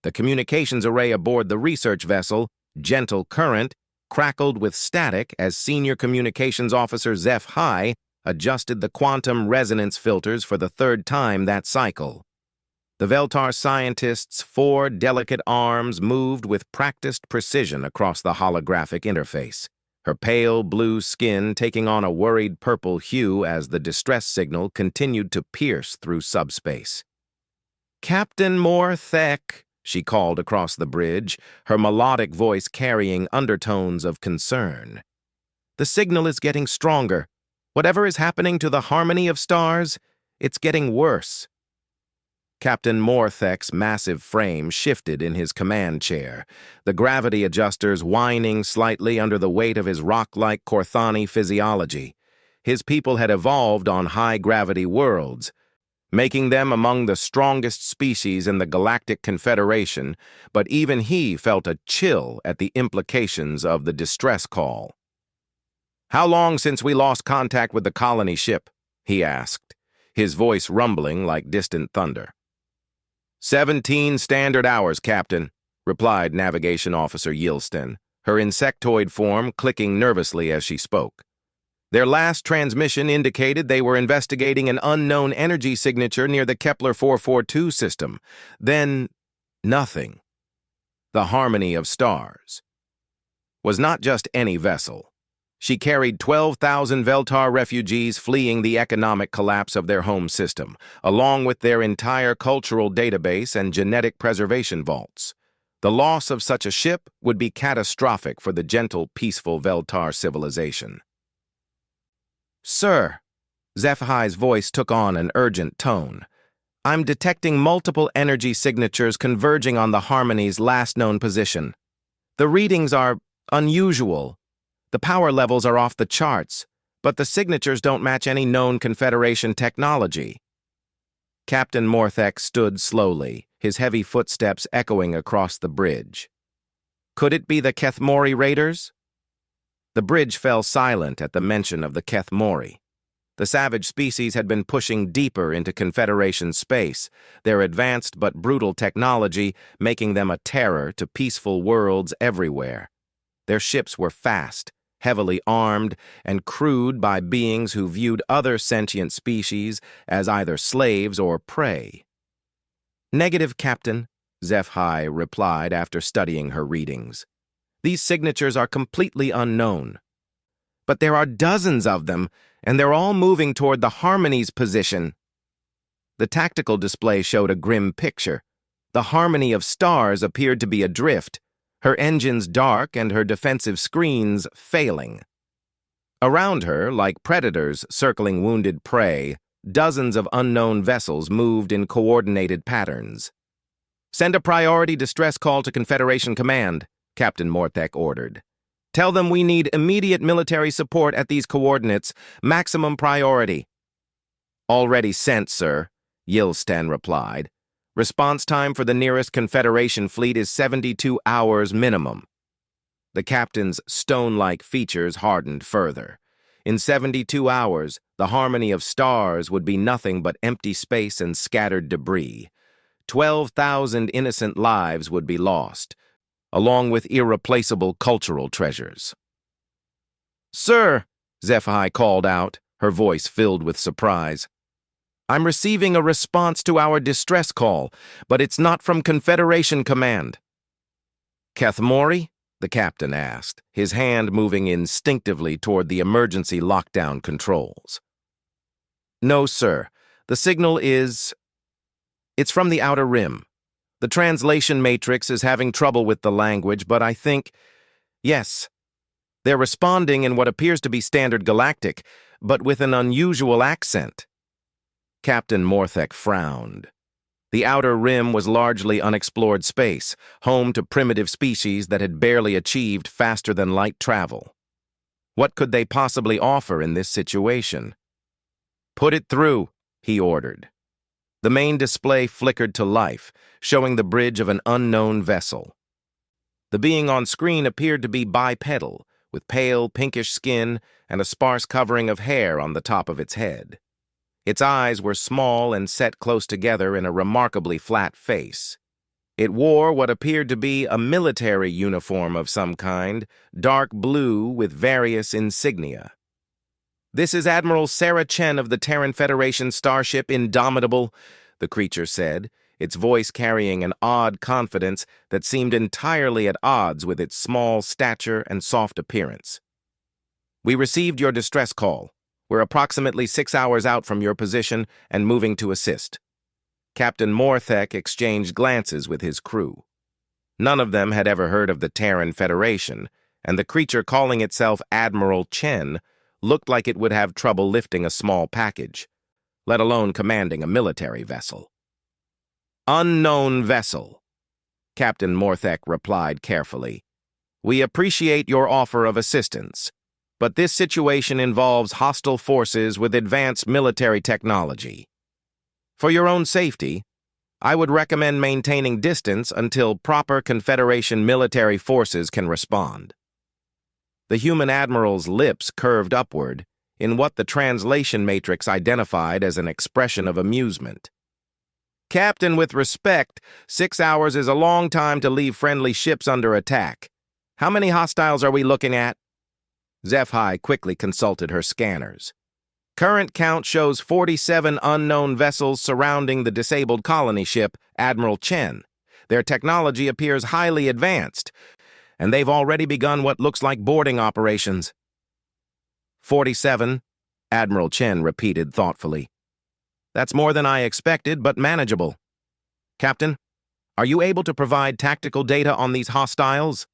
The communications array aboard the research vessel, Gentle Current, crackled with static as Senior Communications Officer HFY adjusted the quantum resonance filters for the third time that cycle. The Veltar scientist's 4 delicate arms moved with practiced precision across the holographic interface, her pale blue skin taking on a worried purple hue as the distress signal continued to pierce through subspace. "Captain Morthek," she called across the bridge, her melodic voice carrying undertones of concern. "The signal is getting stronger. Whatever is happening to the harmony of stars, it's getting worse." Captain Morthek's massive frame shifted in his command chair, the gravity adjusters whining slightly under the weight of his rock-like Korthani physiology. His people had evolved on high-gravity worlds, making them among the strongest species in the Galactic Confederation, but even he felt a chill at the implications of the distress call. "How long since we lost contact with the colony ship?" he asked, his voice rumbling like distant thunder. 17 standard hours, Captain," replied Navigation Officer Yilston, her insectoid form clicking nervously as she spoke. "Their last transmission indicated they were investigating an unknown energy signature near the Kepler 442 system. Then, nothing. The Harmony of Stars was not just any vessel. She carried 12,000 Veltar refugees fleeing the economic collapse of their home system, along with their entire cultural database and genetic preservation vaults. The loss of such a ship would be catastrophic for the gentle, peaceful Veltar civilization. "Sir," HFY's voice took on an urgent tone, "I'm detecting multiple energy signatures converging on the Harmony's last known position. The readings are unusual. The power levels are off the charts, but the signatures don't match any known Confederation technology." Captain Morthek stood slowly, his heavy footsteps echoing across the bridge. "Could it be the Kethmori raiders?" The bridge fell silent at the mention of the Kethmori. The savage species had been pushing deeper into Confederation space, their advanced but brutal technology making them a terror to peaceful worlds everywhere. Their ships were fast, heavily armed, and crewed by beings who viewed other sentient species as either slaves or prey. "Negative, Captain," HFY replied after studying her readings. "These signatures are completely unknown. But there are dozens of them, and they're all moving toward the Harmony's position." The tactical display showed a grim picture. The Harmony of Stars appeared to be adrift, her engines dark and her defensive screens failing. Around her, like predators circling wounded prey, dozens of unknown vessels moved in coordinated patterns. "Send a priority distress call to Confederation Command," Captain Morthek ordered. "Tell them we need immediate military support at these coordinates, maximum priority." "Already sent, sir," Yilston replied. "Response time for the nearest Confederation fleet is 72 hours minimum." The captain's stone-like features hardened further. In 72 hours, the Harmony of Stars would be nothing but empty space and scattered debris. 12,000 innocent lives would be lost, along with irreplaceable cultural treasures. "Sir," HFY called out, her voice filled with surprise, "I'm receiving a response to our distress call, but it's not from Confederation Command." "Kethmori?" the captain asked, his hand moving instinctively toward the emergency lockdown controls. "No, sir. The signal is... it's from the Outer Rim. The translation matrix is having trouble with the language, but I think... yes. They're responding in what appears to be standard Galactic, but with an unusual accent." Captain Morthek frowned. The Outer Rim was largely unexplored space, home to primitive species that had barely achieved faster-than-light travel. What could they possibly offer in this situation? "Put it through," he ordered. The main display flickered to life, showing the bridge of an unknown vessel. The being on screen appeared to be bipedal, with pale, pinkish skin and a sparse covering of hair on the top of its head. Its eyes were small and set close together in a remarkably flat face. It wore what appeared to be a military uniform of some kind, dark blue with various insignia. "This is Admiral Sarah Chen of the Terran Federation starship Indomitable," the creature said, its voice carrying an odd confidence that seemed entirely at odds with its small stature and soft appearance. "We received your distress call. We're approximately 6 hours out from your position and moving to assist." Captain Morthek exchanged glances with his crew. None of them had ever heard of the Terran Federation, and the creature calling itself Admiral Chen looked like it would have trouble lifting a small package, let alone commanding a military vessel. "Unknown vessel," Captain Morthek replied carefully. "We appreciate your offer of assistance, but this situation involves hostile forces with advanced military technology. For your own safety, I would recommend maintaining distance until proper Confederation military forces can respond." The human admiral's lips curved upward in what the translation matrix identified as an expression of amusement. "Captain, with respect, 6 hours is a long time to leave friendly ships under attack. How many hostiles are we looking at?" HFY quickly consulted her scanners. "Current count shows 47 unknown vessels surrounding the disabled colony ship, Admiral Chen. Their technology appears highly advanced, and they've already begun what looks like boarding operations." 47, Admiral Chen repeated thoughtfully. "That's more than I expected, but manageable. Captain, are you able to provide tactical data on these hostiles?"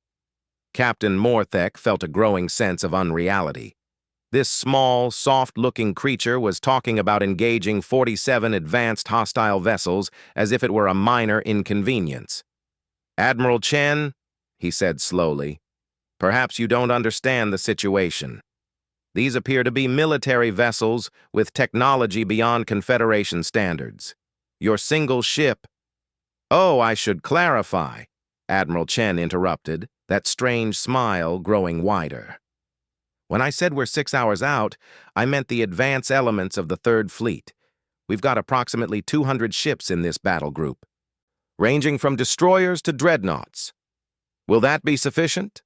Captain Morthek felt a growing sense of unreality. This small, soft-looking creature was talking about engaging 47 advanced hostile vessels as if it were a minor inconvenience. "Admiral Chen," he said slowly, "perhaps you don't understand the situation. These appear to be military vessels with technology beyond Confederation standards. Your single ship—" "Oh, I should clarify," Admiral Chen interrupted, that strange smile growing wider. "When I said we're 6 hours out, I meant the advance elements of the Third Fleet. We've got approximately 200 ships in this battle group, ranging from destroyers to dreadnoughts. Will that be sufficient?"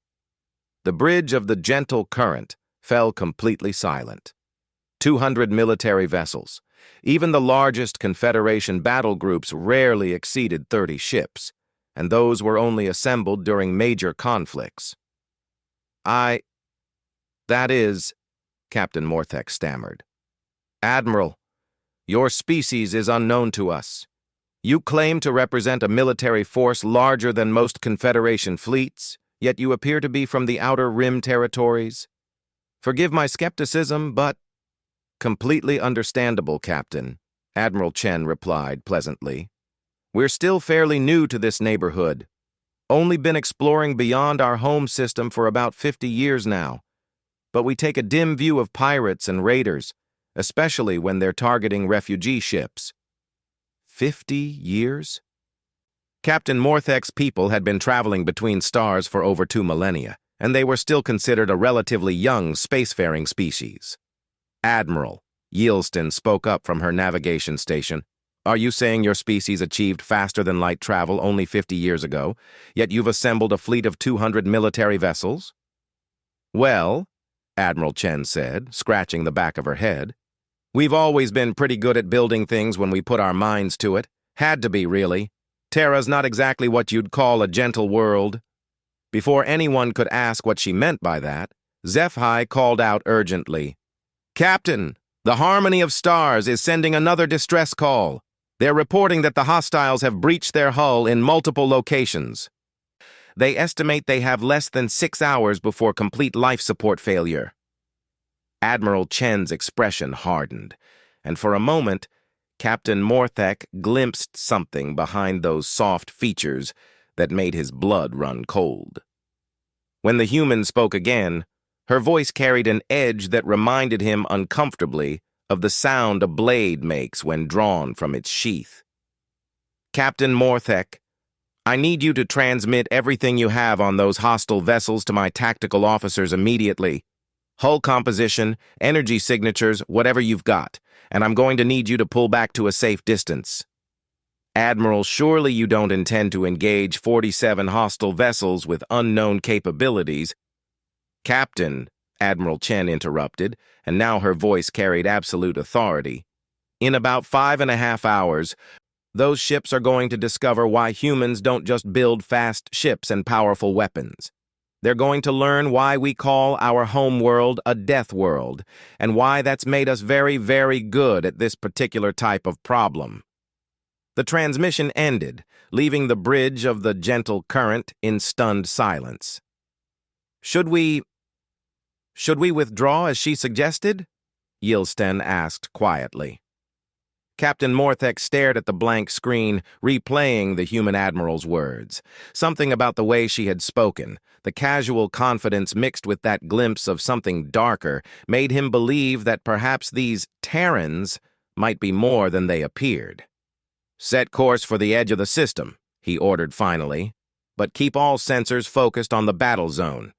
The bridge of the gentle current fell completely silent. 200 military vessels. Even the largest Confederation battle groups rarely exceeded 30 ships, and those were only assembled during major conflicts. That is," Captain Morthek stammered. "Admiral, your species is unknown to us. You claim to represent a military force larger than most Confederation fleets, yet you appear to be from the Outer Rim territories. Forgive my skepticism, but—" "Completely understandable, Captain," Admiral Chen replied pleasantly. "We're still fairly new to this neighborhood. Only been exploring beyond our home system for about 50 years now. But we take a dim view of pirates and raiders, especially when they're targeting refugee ships." 50 years? Captain Morthek's people had been traveling between stars for over 2 millennia, and they were still considered a relatively young spacefaring species. "Admiral," Yielston spoke up from her navigation station, "are you saying your species achieved faster-than-light travel only 50 years ago, yet you've assembled a fleet of 200 military vessels?" "Well," Admiral Chen said, scratching the back of her head, "we've always been pretty good at building things when we put our minds to it. Had to be, really. Terra's not exactly what you'd call a gentle world." Before anyone could ask what she meant by that, HFY called out urgently, "Captain, the Harmony of Stars is sending another distress call. They're reporting that the hostiles have breached their hull in multiple locations. They estimate they have less than 6 hours before complete life support failure." Admiral Chen's expression hardened, and for a moment, Captain Morthek glimpsed something behind those soft features that made his blood run cold. When the human spoke again, her voice carried an edge that reminded him uncomfortably of the sound a blade makes when drawn from its sheath. "Captain Morthek, I need you to transmit everything you have on those hostile vessels to my tactical officers immediately. Hull composition, energy signatures, whatever you've got, and I'm going to need you to pull back to a safe distance." Admiral, surely you don't intend to engage 47 hostile vessels with unknown capabilities. Captain, Admiral Chen interrupted, and now her voice carried absolute authority. In about 5.5 hours, those ships are going to discover why humans don't just build fast ships and powerful weapons. They're going to learn why we call our home world a death world, and why that's made us very, very good at this particular type of problem. The transmission ended, leaving the bridge of the gentle current in stunned silence. Should we withdraw as she suggested? Yilsten asked quietly. Captain Morthek stared at the blank screen, replaying the human admiral's words. Something about the way she had spoken, the casual confidence mixed with that glimpse of something darker, made him believe that perhaps these Terrans might be more than they appeared. "Set course for the edge of the system," he ordered finally, "but keep all sensors focused on the battle zone.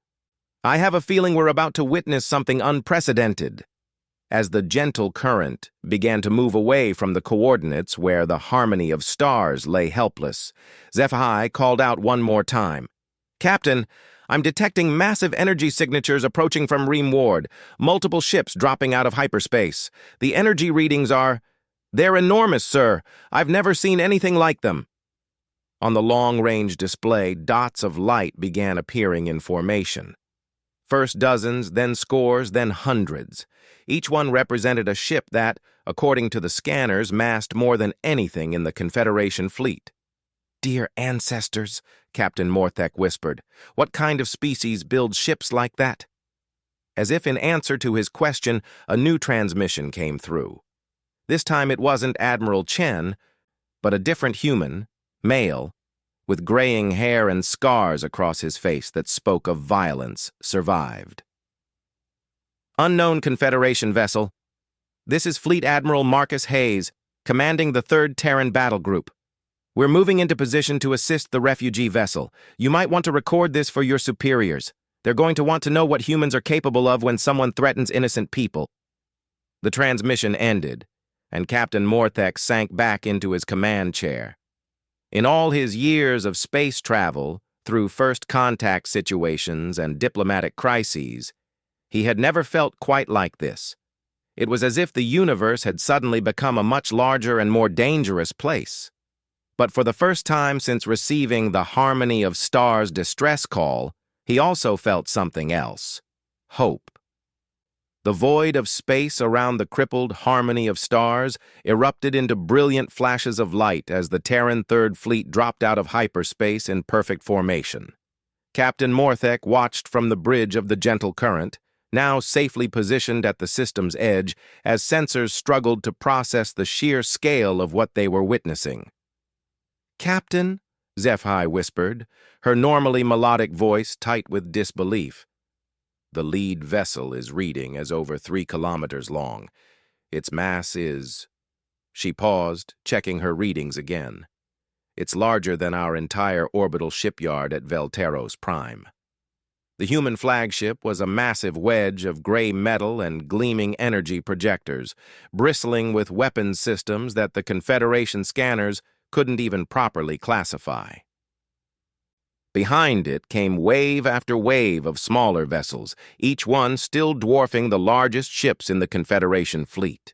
I have a feeling we're about to witness something unprecedented." As the gentle current began to move away from the coordinates where the harmony of stars lay helpless, HFY called out one more time. "Captain, I'm detecting massive energy signatures approaching from Ream Ward, multiple ships dropping out of hyperspace. The energy readings they're enormous, sir. I've never seen anything like them." On the long-range display, dots of light began appearing in formation. First dozens, then scores, then hundreds. Each one represented a ship that, according to the scanners, massed more than anything in the Confederation fleet. "Dear ancestors," Captain Morthek whispered, "what kind of species builds ships like that?" As if in answer to his question, a new transmission came through. This time it wasn't Admiral Chen, but a different human, male, with graying hair and scars across his face that spoke of violence, survived. "Unknown Confederation vessel. This is Fleet Admiral Marcus Hayes, commanding the 3rd Terran Battle Group. We're moving into position to assist the refugee vessel. You might want to record this for your superiors. They're going to want to know what humans are capable of when someone threatens innocent people." The transmission ended, and Captain Morthek sank back into his command chair. In all his years of space travel, through first contact situations and diplomatic crises, he had never felt quite like this. It was as if the universe had suddenly become a much larger and more dangerous place. But for the first time since receiving the Harmony of Stars distress call, he also felt something else: hope. The void of space around the crippled Harmony of Stars erupted into brilliant flashes of light as the Terran Third Fleet dropped out of hyperspace in perfect formation. Captain Morthek watched from the bridge of the gentle current, now safely positioned at the system's edge, as sensors struggled to process the sheer scale of what they were witnessing. "Captain," HFY whispered, her normally melodic voice tight with disbelief. "The lead vessel is reading as over 3 kilometers long. Its mass is—" She paused, checking her readings again. "It's larger than our entire orbital shipyard at Velteros Prime." The human flagship was a massive wedge of gray metal and gleaming energy projectors, bristling with weapons systems that the Confederation scanners couldn't even properly classify. Behind it came wave after wave of smaller vessels, each one still dwarfing the largest ships in the Confederation fleet.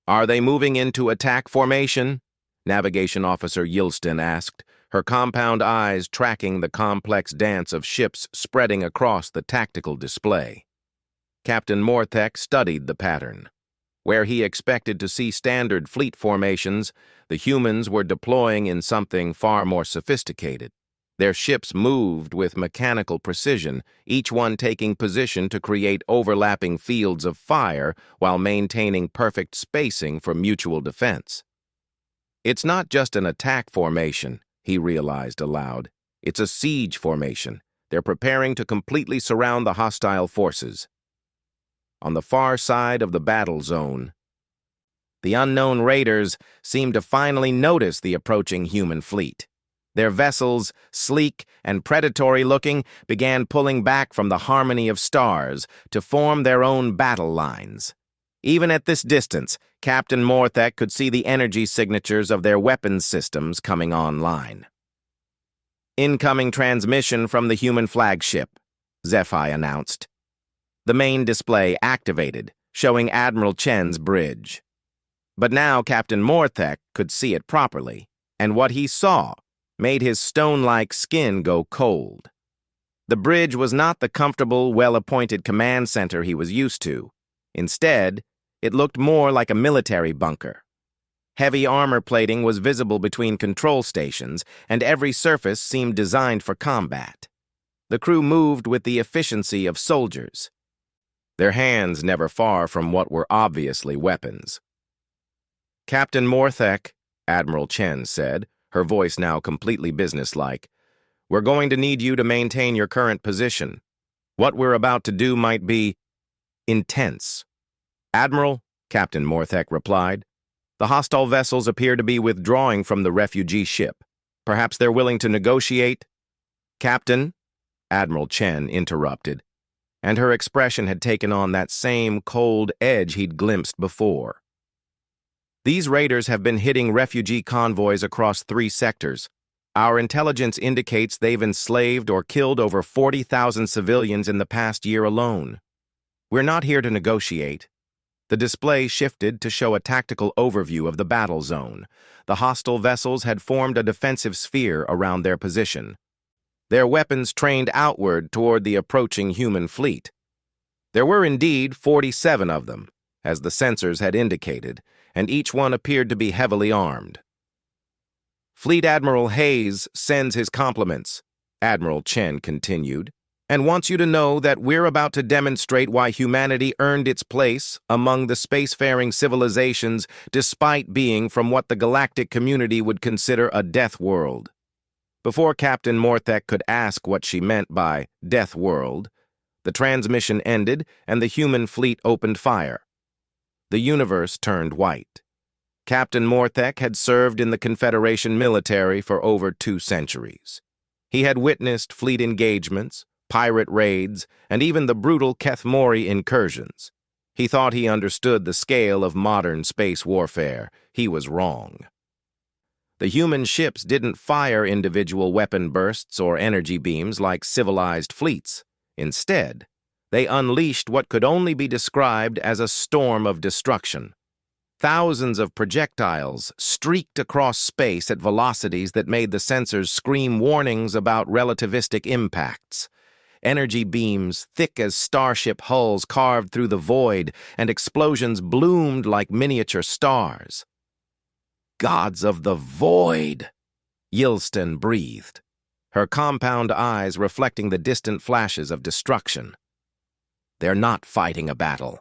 "Are they moving into attack formation?" Navigation Officer Yilsten asked, her compound eyes tracking the complex dance of ships spreading across the tactical display. Captain Morthek studied the pattern. Where he expected to see standard fleet formations, the humans were deploying in something far more sophisticated. Their ships moved with mechanical precision, each one taking position to create overlapping fields of fire while maintaining perfect spacing for mutual defense. "It's not just an attack formation," he realized aloud. "It's a siege formation. They're preparing to completely surround the hostile forces." On the far side of the battle zone, the unknown raiders seemed to finally notice the approaching human fleet. Their vessels, sleek and predatory-looking, began pulling back from the Harmony of Stars to form their own battle lines. Even at this distance, Captain Morthek could see the energy signatures of their weapons systems coming online. Incoming transmission from the human flagship, HFY announced. The main display activated, showing Admiral Chen's bridge. But now Captain Morthek could see it properly, and what he saw made his stone-like skin go cold. The bridge was not the comfortable, well-appointed command center he was used to. Instead, it looked more like a military bunker. Heavy armor plating was visible between control stations, and every surface seemed designed for combat. The crew moved with the efficiency of soldiers, their hands never far from what were obviously weapons. "Captain Morthek," Admiral Chen said, her voice now completely businesslike, "we're going to need you to maintain your current position. What we're about to do might be intense." "Admiral," Captain Morthek replied, "the hostile vessels appear to be withdrawing from the refugee ship. Perhaps they're willing to negotiate?" "Captain," Admiral Chen interrupted, and her expression had taken on that same cold edge he'd glimpsed before. "These raiders have been hitting refugee convoys across 3 sectors. Our intelligence indicates they've enslaved or killed over 40,000 civilians in the past year alone. We're not here to negotiate." The display shifted to show a tactical overview of the battle zone. The hostile vessels had formed a defensive sphere around their position, their weapons trained outward toward the approaching human fleet. There were indeed 47 of them, as the sensors had indicated, and each one appeared to be heavily armed. "Fleet Admiral Hayes sends his compliments," Admiral Chen continued, "and wants you to know that we're about to demonstrate why humanity earned its place among the spacefaring civilizations despite being from what the galactic community would consider a death world." Before Captain Morthek could ask what she meant by death world, the transmission ended and the human fleet opened fire. The universe turned white. Captain Morthek had served in the Confederation military for over 2 centuries. He had witnessed fleet engagements, pirate raids, and even the brutal Kethmori incursions. He thought he understood the scale of modern space warfare. He was wrong. The human ships didn't fire individual weapon bursts or energy beams like civilized fleets. Instead, they unleashed what could only be described as a storm of destruction. Thousands of projectiles streaked across space at velocities that made the sensors scream warnings about relativistic impacts. Energy beams, thick as starship hulls, carved through the void, and explosions bloomed like miniature stars. "Gods of the void," Yilston breathed, her compound eyes reflecting the distant flashes of destruction. "They're not fighting a battle.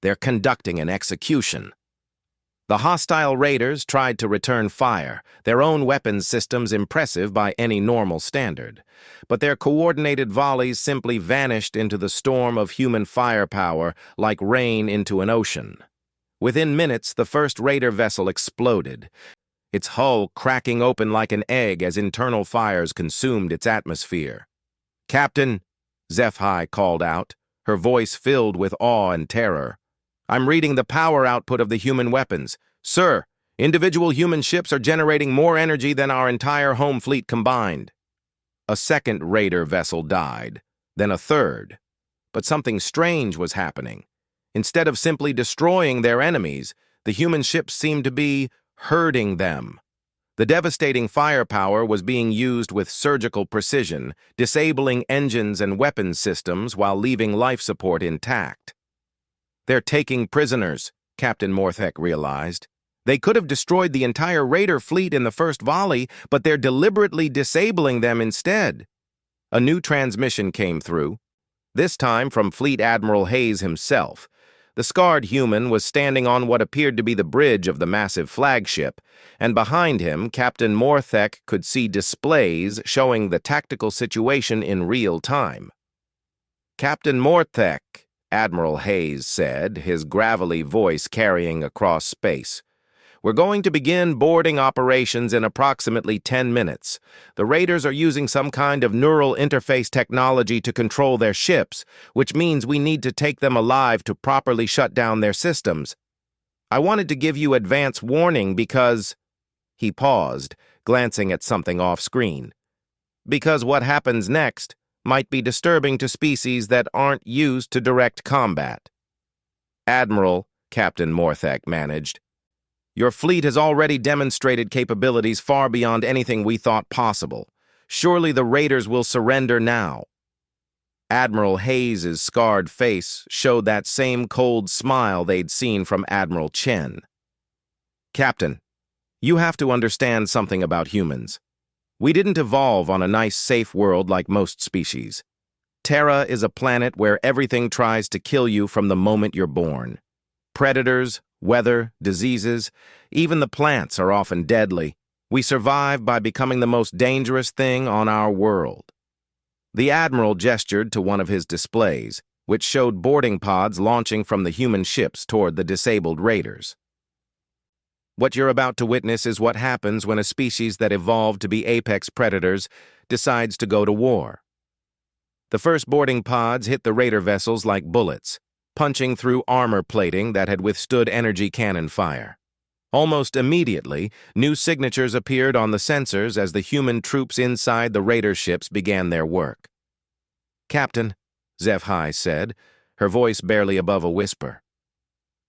They're conducting an execution." The hostile raiders tried to return fire, their own weapons systems impressive by any normal standard. But their coordinated volleys simply vanished into the storm of human firepower like rain into an ocean. Within minutes, the first raider vessel exploded, its hull cracking open like an egg as internal fires consumed its atmosphere. "Captain," HFY called out, her voice filled with awe and terror, "I'm reading the power output of the human weapons. Sir, individual human ships are generating more energy than our entire home fleet combined." A second raider vessel died, then a third. But something strange was happening. Instead of simply destroying their enemies, the human ships seemed to be herding them. The devastating firepower was being used with surgical precision, disabling engines and weapons systems while leaving life support intact. "They're taking prisoners," Captain Morthek realized. "They could have destroyed the entire raider fleet in the first volley, but they're deliberately disabling them instead." A new transmission came through, this time from Fleet Admiral Hayes himself. The scarred human was standing on what appeared to be the bridge of the massive flagship, and behind him, Captain Morthek could see displays showing the tactical situation in real time. "Captain Morthek," Admiral Hayes said, his gravelly voice carrying across space, We're going to begin boarding operations in approximately 10 minutes. The raiders are using some kind of neural interface technology to control their ships, which means we need to take them alive to properly shut down their systems. I wanted to give you advance warning because... He paused, glancing at something off-screen. Because what happens next might be disturbing to species that aren't used to direct combat. Admiral, Captain Morthek managed, your fleet has already demonstrated capabilities far beyond anything we thought possible. Surely the raiders will surrender now. Admiral Hayes's scarred face showed that same cold smile they'd seen from Admiral Chen. Captain, you have to understand something about humans. We didn't evolve on a nice, safe world like most species. Terra is a planet where everything tries to kill you from the moment you're born. Predators, weather, diseases, even the plants are often deadly. We survive by becoming the most dangerous thing on our world. The Admiral gestured to one of his displays, which showed boarding pods launching from the human ships toward the disabled raiders. What you're about to witness is what happens when a species that evolved to be apex predators decides to go to war. The first boarding pods hit the raider vessels like bullets, punching through armor plating that had withstood energy cannon fire. Almost immediately, new signatures appeared on the sensors as the human troops inside the raider ships began their work. Captain, HFY said, her voice barely above a whisper.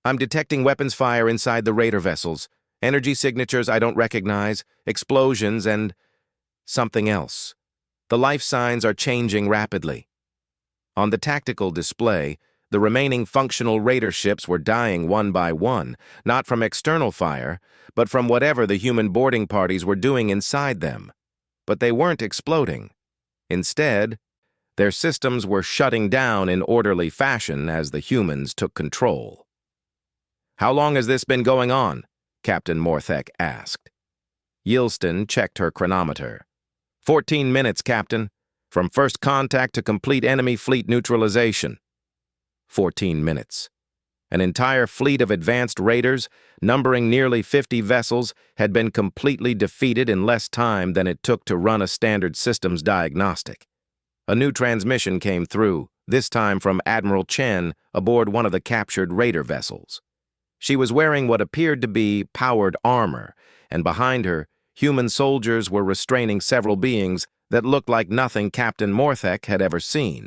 I'm detecting weapons fire inside the raider vessels, energy signatures I don't recognize, explosions, and something else. The life signs are changing rapidly. On the tactical display, the remaining functional raider ships were dying one by one, not from external fire, but from whatever the human boarding parties were doing inside them. But they weren't exploding. Instead, their systems were shutting down in orderly fashion as the humans took control. How long has this been going on? Captain Morthek asked. Yilston checked her chronometer. 14 minutes, Captain. From first contact to complete enemy fleet neutralization. 14 minutes. An entire fleet of advanced raiders, numbering nearly 50 vessels, had been completely defeated in less time than it took to run a standard systems diagnostic. A new transmission came through, this time from Admiral Chen aboard one of the captured raider vessels. She was wearing what appeared to be powered armor, and behind her, human soldiers were restraining several beings that looked like nothing Captain Morthek had ever seen.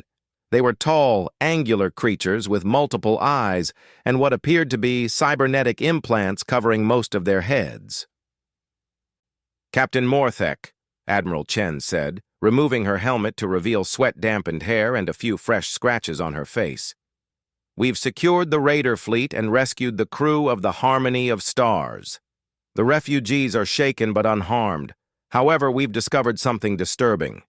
They were tall, angular creatures with multiple eyes and what appeared to be cybernetic implants covering most of their heads. Captain Morthek, Admiral Chen said, removing her helmet to reveal sweat-dampened hair and a few fresh scratches on her face. We've secured the raider fleet and rescued the crew of the Harmony of Stars. The refugees are shaken but unharmed. However, we've discovered something disturbing.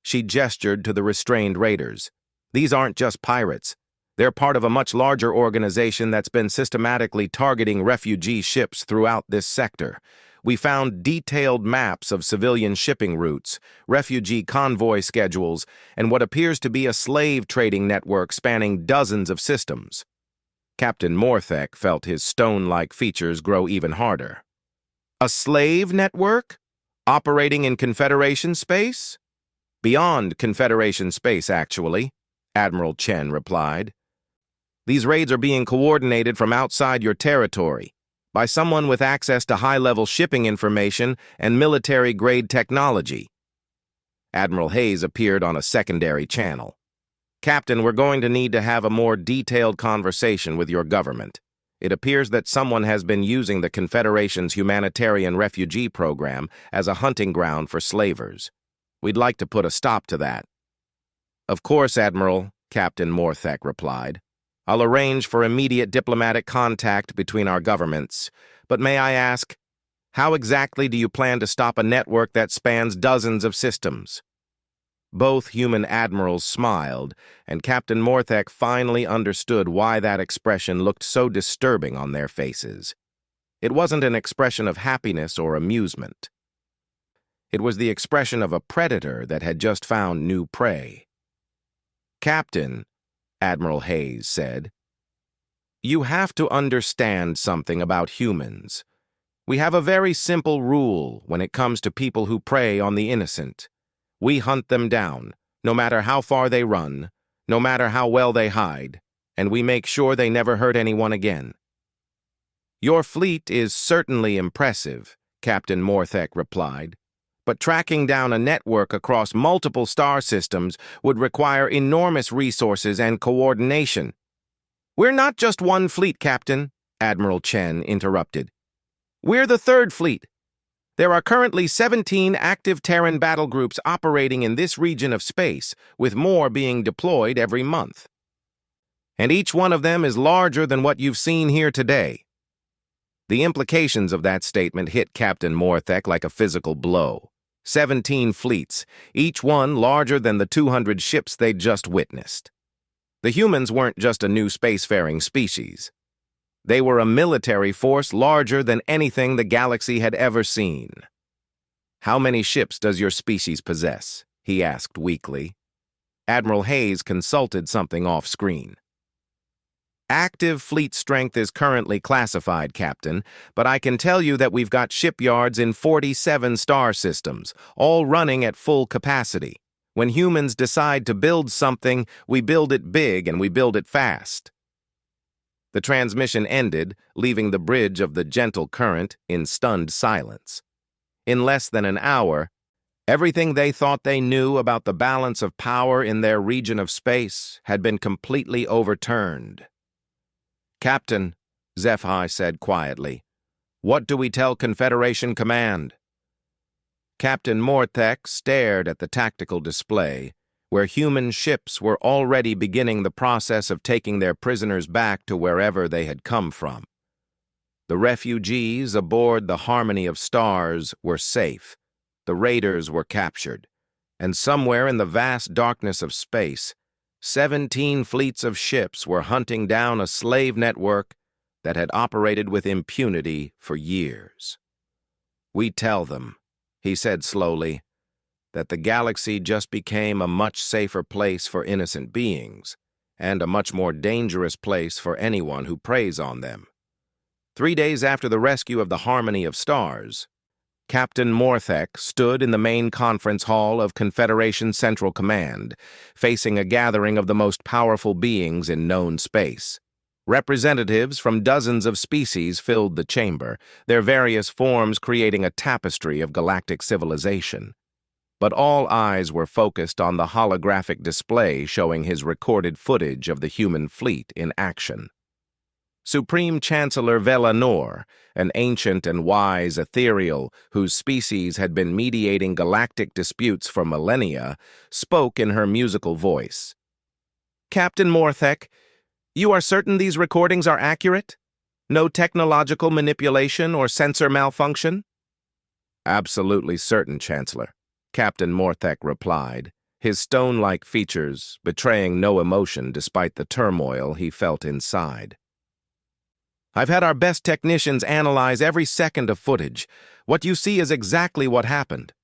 She gestured to the restrained raiders. These aren't just pirates. They're part of a much larger organization that's been systematically targeting refugee ships throughout this sector. We found detailed maps of civilian shipping routes, refugee convoy schedules, and what appears to be a slave trading network spanning dozens of systems. Captain Morthek felt his stone-like features grow even harder. A slave network? Operating in Confederation space? Beyond Confederation space, actually, Admiral Chen replied. These raids are being coordinated from outside your territory by someone with access to high-level shipping information and military-grade technology. Admiral Hayes appeared on a secondary channel. Captain, we're going to need to have a more detailed conversation with your government. It appears that someone has been using the Confederation's humanitarian refugee program as a hunting ground for slavers. We'd like to put a stop to that. Of course, Admiral, Captain Morthek replied. I'll arrange for immediate diplomatic contact between our governments. But may I ask, how exactly do you plan to stop a network that spans dozens of systems? Both human admirals smiled, and Captain Morthek finally understood why that expression looked so disturbing on their faces. It wasn't an expression of happiness or amusement. It was the expression of a predator that had just found new prey. Captain, Admiral Hayes said, you have to understand something about humans. We have a very simple rule when it comes to people who prey on the innocent. We hunt them down, no matter how far they run, no matter how well they hide, and we make sure they never hurt anyone again. Your fleet is certainly impressive, Captain Morthek replied, but tracking down a network across multiple star systems would require enormous resources and coordination. We're not just one fleet, Captain, Admiral Chen interrupted. We're the third fleet. There are currently 17 active Terran battle groups operating in this region of space, with more being deployed every month. And each one of them is larger than what you've seen here today. The implications of that statement hit Captain Morthek like a physical blow. 17 fleets, each one larger than the 200 ships they'd just witnessed. The humans weren't just a new spacefaring species. They were a military force larger than anything the galaxy had ever seen. "How many ships does your species possess?" he asked weakly. Admiral Hayes consulted something off-screen. "Active fleet strength is currently classified, Captain, but I can tell you that we've got shipyards in 47 star systems, all running at full capacity. When humans decide to build something, we build it big and we build it fast." The transmission ended, leaving the bridge of the gentle current in stunned silence. In less than an hour, everything they thought they knew about the balance of power in their region of space had been completely overturned. "Captain," Zephi said quietly, "what do we tell Confederation Command?" Captain Morthek stared at the tactical display, where human ships were already beginning the process of taking their prisoners back to wherever they had come from. The refugees aboard the Harmony of Stars were safe, the raiders were captured, and somewhere in the vast darkness of space, 17 fleets of ships were hunting down a slave network that had operated with impunity for years. "We tell them," he said slowly, "that the galaxy just became a much safer place for innocent beings, and a much more dangerous place for anyone who preys on them." 3 days after the rescue of the Harmony of Stars, Captain Morthek stood in the main conference hall of Confederation Central Command, facing a gathering of the most powerful beings in known space. Representatives from dozens of species filled the chamber, their various forms creating a tapestry of galactic civilization. But all eyes were focused on the holographic display showing his recorded footage of the human fleet in action. Supreme Chancellor Velanor, an ancient and wise ethereal whose species had been mediating galactic disputes for millennia, spoke in her musical voice. "Captain Morthek, you are certain these recordings are accurate? No technological manipulation or sensor malfunction?" "Absolutely certain, Chancellor," Captain Morthek replied, his stone-like features betraying no emotion despite the turmoil he felt inside. "I've had our best technicians analyze every second of footage. What you see is exactly what happened."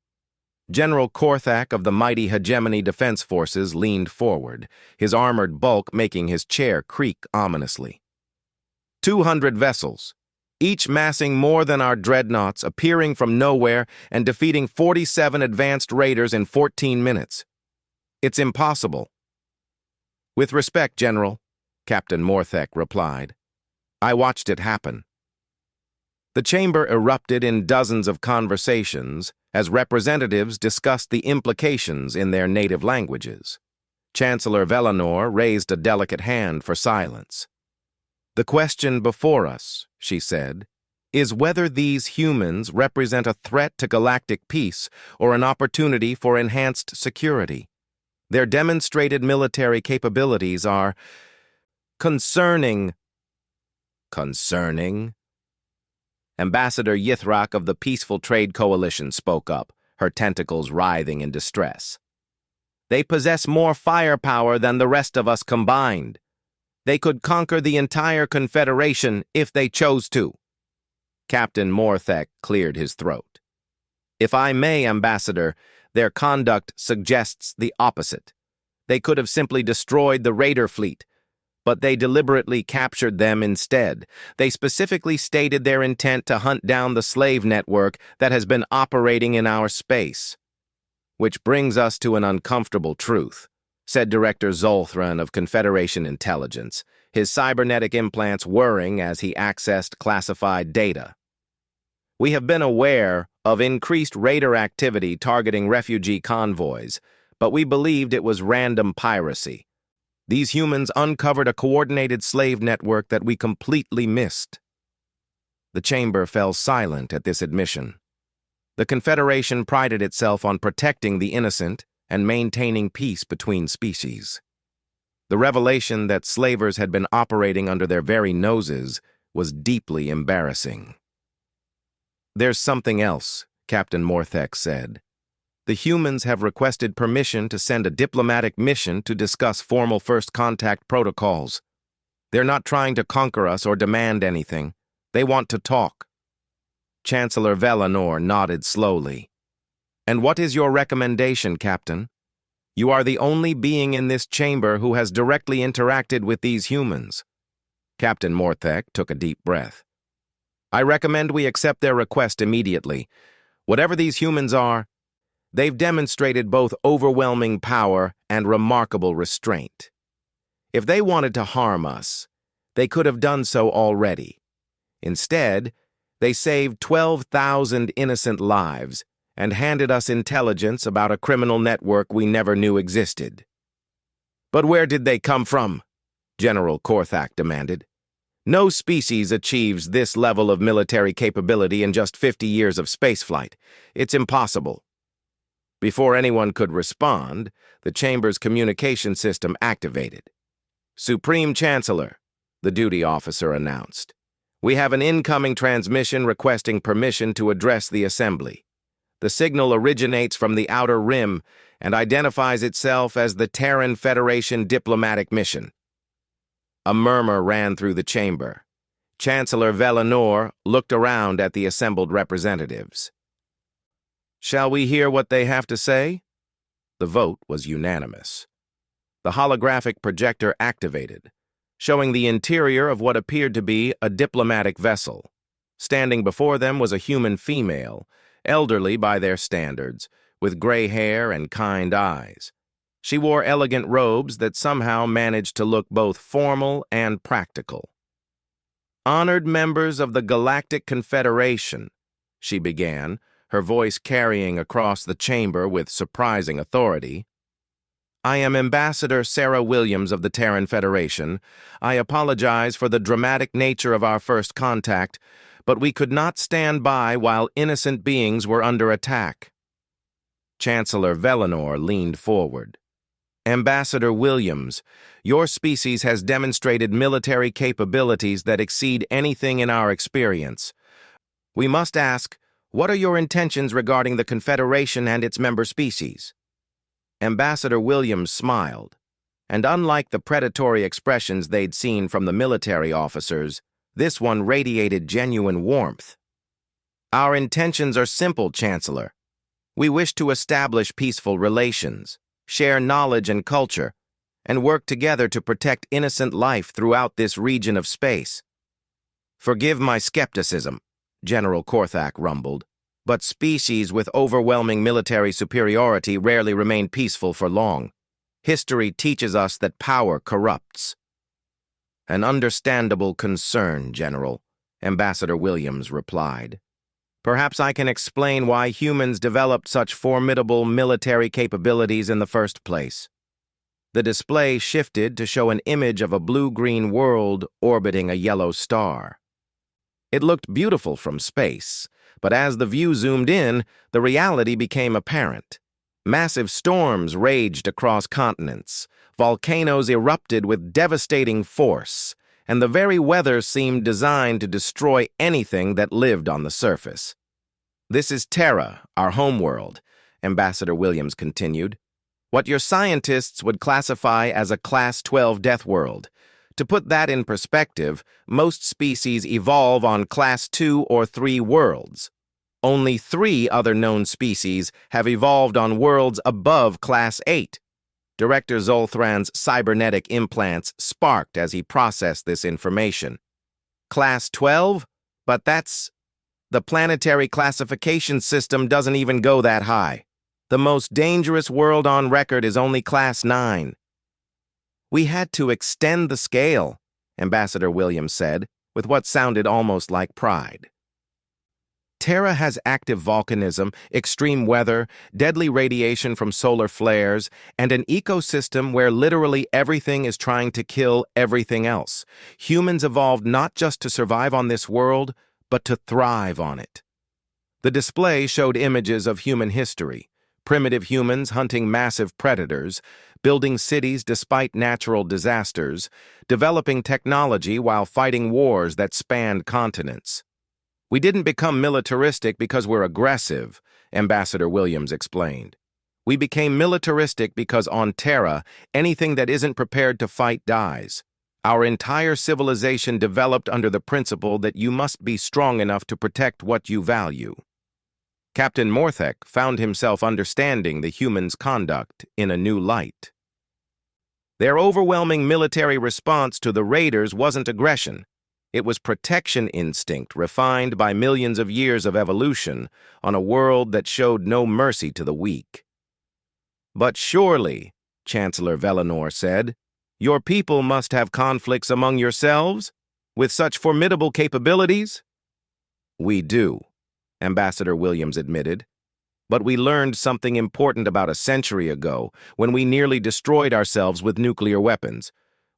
General Korthak of the mighty Hegemony Defense Forces leaned forward, his armored bulk making his chair creak ominously. 200 vessels, each massing more than our dreadnoughts, appearing from nowhere and defeating 47 advanced raiders in 14 minutes. It's impossible. "With respect, General," Captain Morthek replied. "I watched it happen." The chamber erupted in dozens of conversations as representatives discussed the implications in their native languages. Chancellor Velanor raised a delicate hand for silence. "The question before us," she said, "is whether these humans represent a threat to galactic peace or an opportunity for enhanced security. Their demonstrated military capabilities are concerning. Concerning? Ambassador Yithrak of the Peaceful Trade Coalition spoke up, her tentacles writhing in distress. "They possess more firepower than the rest of us combined. They could conquer the entire Confederation if they chose to." Captain Morthek cleared his throat. "If I may, Ambassador, their conduct suggests the opposite. They could have simply destroyed the raider fleet. but they deliberately captured them instead. They specifically stated their intent to hunt down the slave network that has been operating in our space. Which brings us to an uncomfortable truth, said Director Zolthran of Confederation Intelligence, his cybernetic implants whirring as he accessed classified data. We have been aware of increased raider activity targeting refugee convoys, but we believed it was random piracy. These humans uncovered a coordinated slave network that we completely missed. The chamber fell silent at this admission. The Confederation prided itself on protecting the innocent and maintaining peace between species. The revelation that slavers had been operating under their very noses was deeply embarrassing. "There's something else," Captain Morthek said. "The humans have requested permission to send a diplomatic mission to discuss formal first contact protocols. They're not trying to conquer us or demand anything. They want to talk." Chancellor Velanor nodded slowly. "And what is your recommendation, Captain? You are the only being in this chamber who has directly interacted with these humans." Captain Morthek took a deep breath. "I recommend we accept their request immediately. Whatever these humans are, they've demonstrated both overwhelming power and remarkable restraint. If they wanted to harm us, they could have done so already. Instead, they saved 12,000 innocent lives and handed us intelligence about a criminal network we never knew existed." "But where did they come from?" General Korthak demanded. "No species achieves this level of military capability in just 50 years of spaceflight. It's impossible." Before anyone could respond, the chamber's communication system activated. "Supreme Chancellor," the duty officer announced, "we have an incoming transmission requesting permission to address the assembly. The signal originates from the Outer Rim and identifies itself as the Terran Federation diplomatic mission." A murmur ran through the chamber. Chancellor Velanor looked around at the assembled representatives. "Shall we hear what they have to say?" The vote was unanimous. The holographic projector activated, showing the interior of what appeared to be a diplomatic vessel. Standing before them was a human female, elderly by their standards, with gray hair and kind eyes. She wore elegant robes that somehow managed to look both formal and practical. "Honored members of the Galactic Confederation," she began, her voice carrying across the chamber with surprising authority. "I am Ambassador Sarah Williams of the Terran Federation. I apologize for the dramatic nature of our first contact, but we could not stand by while innocent beings were under attack." Chancellor Velanor leaned forward. "Ambassador Williams, your species has demonstrated military capabilities that exceed anything in our experience. We must ask, what are your intentions regarding the Confederation and its member species?" Ambassador Williams smiled, and unlike the predatory expressions they'd seen from the military officers, this one radiated genuine warmth. "Our intentions are simple, Chancellor. We wish to establish peaceful relations, share knowledge and culture, and work together to protect innocent life throughout this region of space." "Forgive my skepticism," General Korthak rumbled, "but species with overwhelming military superiority rarely remain peaceful for long. History teaches us that power corrupts." "An understandable concern, General," Ambassador Williams replied. "Perhaps I can explain why humans developed such formidable military capabilities in the first place." The display shifted to show an image of a blue-green world orbiting a yellow star. It looked beautiful from space, but as the view zoomed in, the reality became apparent. Massive storms raged across continents, volcanoes erupted with devastating force, and the very weather seemed designed to destroy anything that lived on the surface. "This is Terra, our homeworld," Ambassador Williams continued. "What your scientists would classify as a Class 12 death world. To put that in perspective, most species evolve on Class 2 or 3 worlds. Only 3 other known species have evolved on worlds above Class 8. Director Zolthran's cybernetic implants sparked as he processed this information. Class 12? But that's... The planetary classification system doesn't even go that high. The most dangerous world on record is only Class 9. We had to extend the scale, Ambassador Williams said, with what sounded almost like pride. Terra has active volcanism, extreme weather, deadly radiation from solar flares, and an ecosystem where literally everything is trying to kill everything else. Humans evolved not just to survive on this world, but to thrive on it. The display showed images of human history, primitive humans hunting massive predators, building cities despite natural disasters, developing technology while fighting wars that spanned continents. We didn't become militaristic because we're aggressive, Ambassador Williams explained. We became militaristic because on Terra, anything that isn't prepared to fight dies. Our entire civilization developed under the principle that you must be strong enough to protect what you value. Captain Morthek found himself understanding the humans' conduct in a new light. Their overwhelming military response to the raiders wasn't aggression. It was protection instinct refined by millions of years of evolution on a world that showed no mercy to the weak. But surely, Chancellor Velinor said, your people must have conflicts among yourselves with such formidable capabilities? We do, Ambassador Williams admitted. But we learned something important about a century ago when we nearly destroyed ourselves with nuclear weapons.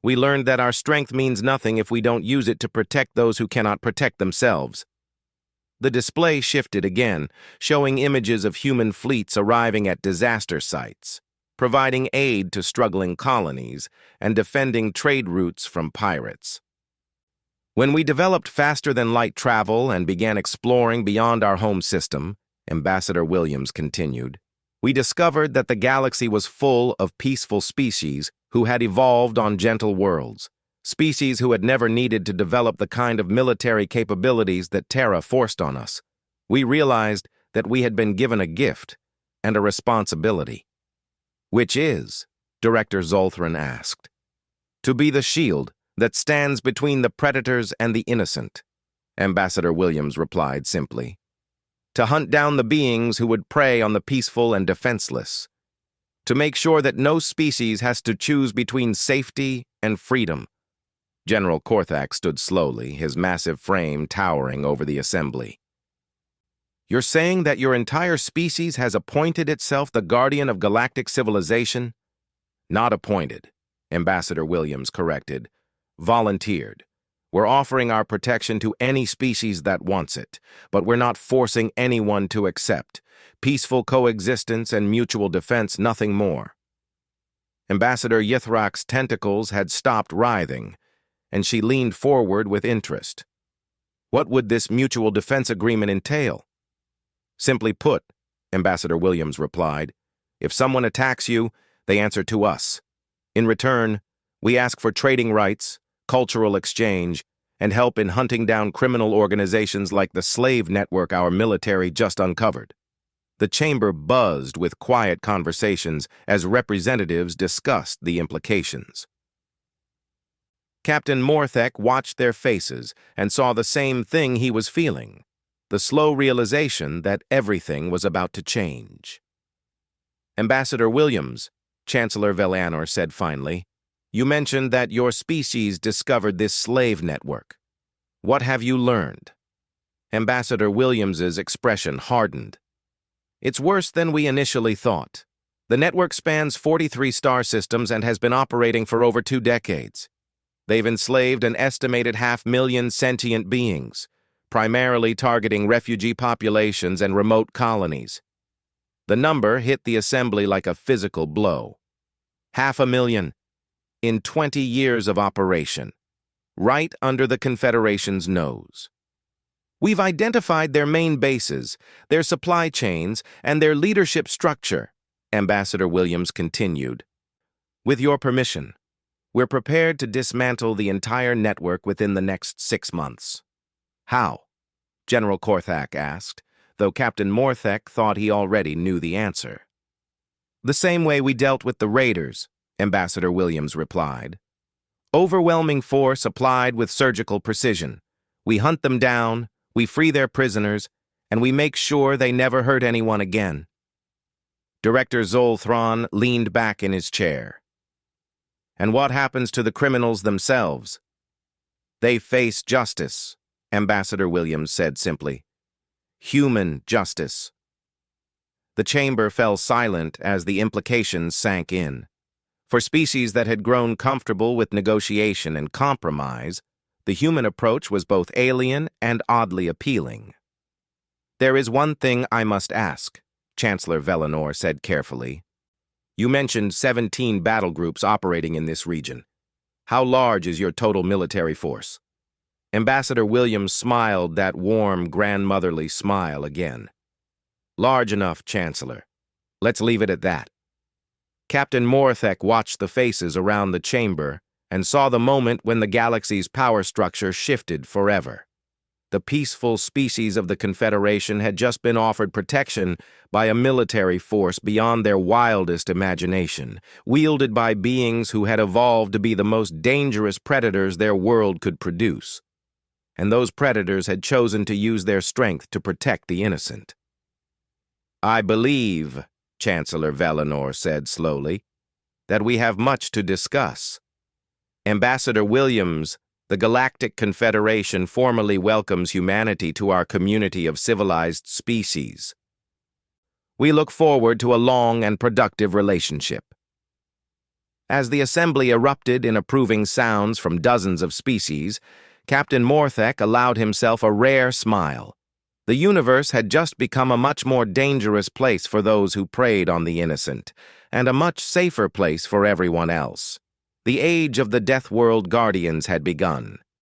We learned that our strength means nothing if we don't use it to protect those who cannot protect themselves. The display shifted again, showing images of human fleets arriving at disaster sites, providing aid to struggling colonies, and defending trade routes from pirates. When we developed faster-than-light travel and began exploring beyond our home system, Ambassador Williams continued, we discovered that the galaxy was full of peaceful species who had evolved on gentle worlds, species who had never needed to develop the kind of military capabilities that Terra forced on us. We realized that we had been given a gift and a responsibility. Which is, Director Zolthran asked. To be the shield that stands between the predators and the innocent, Ambassador Williams replied simply. To hunt down the beings who would prey on the peaceful and defenseless. To make sure that no species has to choose between safety and freedom. General Korthak stood slowly, his massive frame towering over the assembly. You're saying that your entire species has appointed itself the guardian of galactic civilization? Not appointed, Ambassador Williams corrected. Volunteered. We're offering our protection to any species that wants it, but we're not forcing anyone to accept. Peaceful coexistence and mutual defense, nothing more. Ambassador Yithrak's tentacles had stopped writhing, and she leaned forward with interest. What would this mutual defense agreement entail? Simply put, Ambassador Williams replied, if someone attacks you, they answer to us. In return, we ask for trading rights, cultural exchange, and help in hunting down criminal organizations like the slave network our military just uncovered. The chamber buzzed with quiet conversations as representatives discussed the implications. Captain Morthek watched their faces and saw the same thing he was feeling, the slow realization that everything was about to change. Ambassador Williams, Chancellor Velinor said finally, you mentioned that your species discovered this slave network. What have you learned? Ambassador Williams's expression hardened. It's worse than we initially thought. The network spans 43 star systems and has been operating for over 2 decades. They've enslaved an estimated 500,000 sentient beings, primarily targeting refugee populations and remote colonies. The number hit the assembly like a physical blow. 500,000 in 20 years of operation, right under the Confederation's nose. We've identified their main bases, their supply chains, and their leadership structure, Ambassador Williams continued. With your permission, we're prepared to dismantle the entire network within the next 6 months. How? General Korthak asked, though Captain Morthek thought he already knew the answer. The same way we dealt with the raiders, Ambassador Williams replied. Overwhelming force applied with surgical precision. We hunt them down, we free their prisoners, and we make sure they never hurt anyone again. Director Zolthron leaned back in his chair. And what happens to the criminals themselves? They face justice, Ambassador Williams said simply. Human justice. The chamber fell silent as the implications sank in. For species that had grown comfortable with negotiation and compromise, the human approach was both alien and oddly appealing. There is one thing I must ask, Chancellor Velinor said carefully. You mentioned 17 battle groups operating in this region. How large is your total military force? Ambassador Williams smiled that warm, grandmotherly smile again. Large enough, Chancellor. Let's leave it at that. Captain Morthek watched the faces around the chamber and saw the moment when the galaxy's power structure shifted forever. The peaceful species of the Confederation had just been offered protection by a military force beyond their wildest imagination, wielded by beings who had evolved to be the most dangerous predators their world could produce. And those predators had chosen to use their strength to protect the innocent. I believe, Chancellor Velinor said slowly, that we have much to discuss. Ambassador Williams, the Galactic Confederation formally welcomes humanity to our community of civilized species. We look forward to a long and productive relationship. As the assembly erupted in approving sounds from dozens of species, Captain Morthek allowed himself a rare smile. The universe had just become a much more dangerous place for those who preyed on the innocent, and a much safer place for everyone else. The age of the Deathworld Guardians had begun,